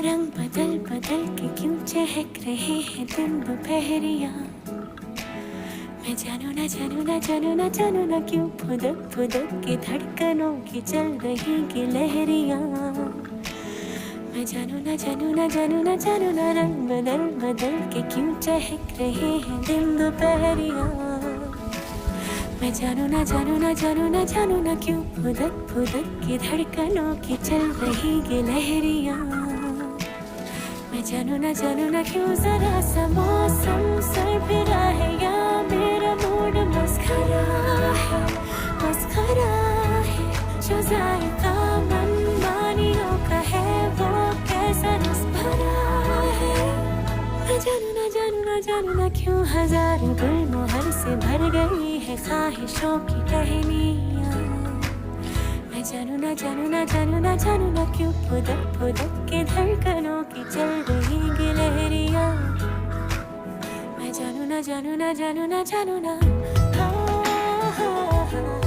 रंग बदल बदल के क्यों चहक रहे हैं दिन दोपहरिया। मैं जानू ना जानू ना जानू ना जानू ना क्यों फुदक फुदक के धड़कनों की चल रही गिलहरियाँ। मैं जानू ना जानू ना जानू ना जानू ना रंग बदल बदल के क्यों चहक रहे हैं दिन दोपहरिया। मैं जानू ना जानू ना जानू ना जानू ना क्यों फुदक फुदक के धड़कनों की चल रही गिलहरियाँ। मैं जानू ना क्यों जरा सा मौसम सरफिरा है या मेरा मूड मस्खरा है। जो जायका मनमानियों का है वो कैसा रस भरा है। मैं जानू ना क्यों हजार गुलमोहर से भर गई है ख्वाहिशों की टहनियाँ। मैं जानू ना क्यों फुदक फुदक के धड़कनों की चल रही गिलहरियाँ। मैं जानू ना हाँ, हाँ, हाँ, हाँ।